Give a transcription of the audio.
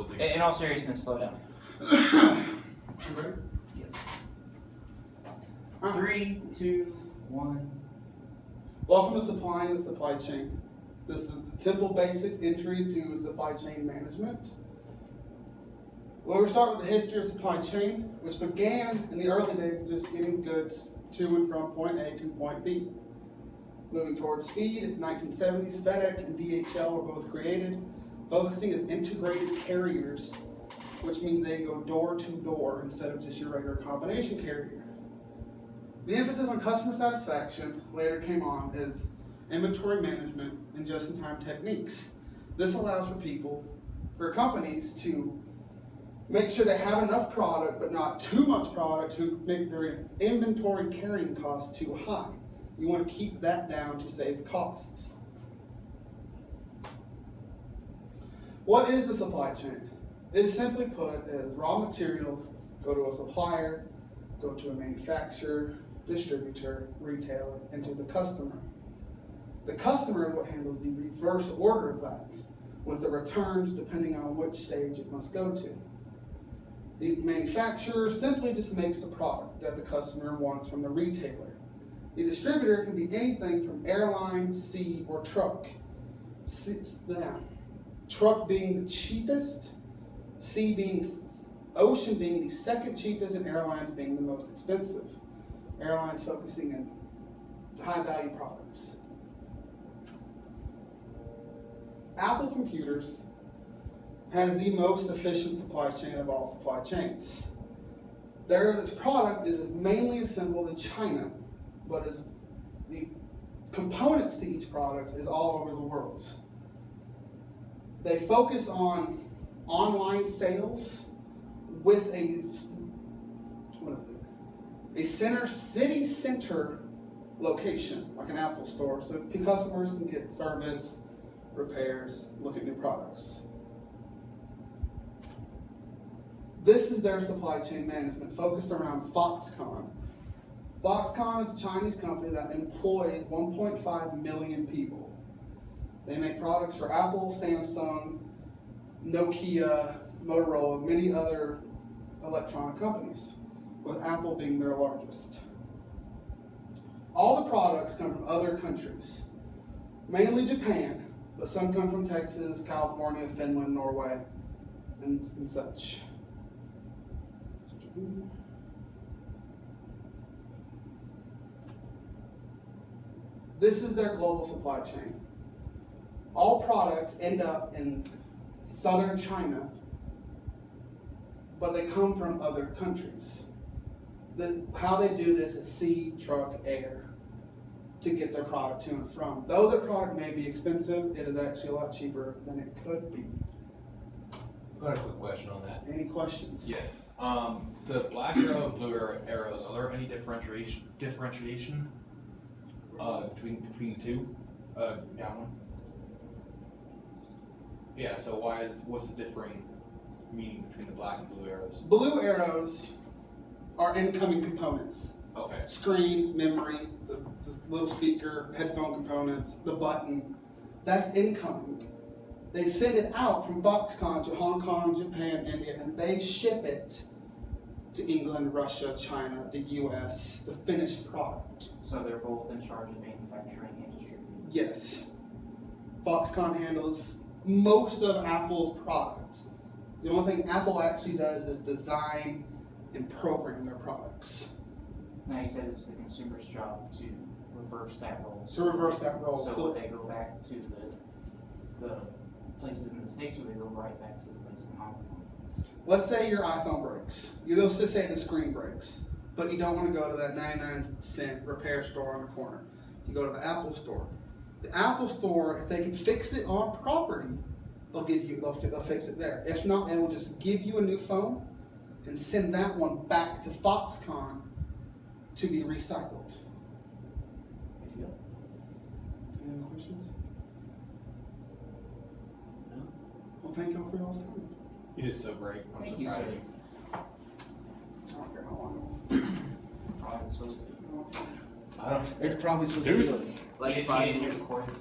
we'll do. In all seriousness, slow down. You ready? Yes. Alright. 3, 2, 1. Welcome to Supplying the Supply Chain. This is the simple basic entry to supply chain management. Well, we start with the history of supply chain, which began in the early days of just getting goods to and from point A to point B. Moving towards speed, in the 1970s, FedEx and DHL were both created, focusing as integrated carriers, which means they go door to door instead of just your regular combination carrier. The emphasis on customer satisfaction later came on as inventory management and just-in-time techniques. This allows for companies to make sure they have enough product, but not too much product to make their inventory carrying costs too high. You want to keep that down to save costs. What is the supply chain? It is simply put as raw materials go to a supplier, go to a manufacturer, distributor, retailer, and to the customer. The customer is what handles the reverse order of that, with the returns depending on which stage it must go to. The manufacturer simply just makes the product that the customer wants from the retailer. The distributor can be anything from airline, sea, or truck. Truck being the cheapest, ocean being the second cheapest, and airlines being the most expensive. Airlines focusing on high value products. Apple Computers has the most efficient supply chain of all supply chains. This product is mainly assembled in China, but the components to each product is all over the world. They focus on online sales with a city center location, like an Apple store, so customers can get service, repairs, look at new products. This is their supply chain management focused around Foxconn. Foxconn is a Chinese company that employs 1.5 million people. They make products for Apple, Samsung, Nokia, Motorola, many other electronic companies, with Apple being their largest. All the products come from other countries, mainly Japan, but some come from Texas, California, Finland, Norway, and such. This is their global supply chain. All products end up in southern China, but they come from other countries. How they do this is sea, truck, air to get their product to and from. Though the product may be expensive, it is actually a lot cheaper than it could be. I got a quick question on that. Any questions? Yes. The black arrow and blue arrows, are there any differentiation between the two? Down one? Yeah, so what's the differing meaning between the black and blue arrows? Blue arrows are incoming components. Okay. Screen, memory, the little speaker, headphone components, the button. That's incoming. They send it out from Foxconn to Hong Kong, Japan, India, and they ship it to England, Russia, China, the US, the finished product. So they're both in charge of manufacturing and distributing. Yes. Foxconn handles most of Apple's products. The only thing Apple actually does is design and program their products. Now you said it's the consumer's job to reverse that role. To reverse that role. So would they go back to the places in the States, or they go right back to the place in Hong Kong? Let's say your iPhone breaks. Let's just say the screen breaks, but you don't want to go to that 99-cent repair store on the corner. You go to the Apple store. The Apple store, if they can fix it on property, they'll fix it there. If not, they will just give you a new phone and send that one back to Foxconn to be recycled. There you go. Any other questions? No. Well, thank y'all for y'all's time. You did so great. I'm Thank so you, proud sir. of you. I don't care how long it was. Oh, it's supposed to be. I don't. It's probably supposed to be Deuce. like You didn't 5 hear the minutes. recording.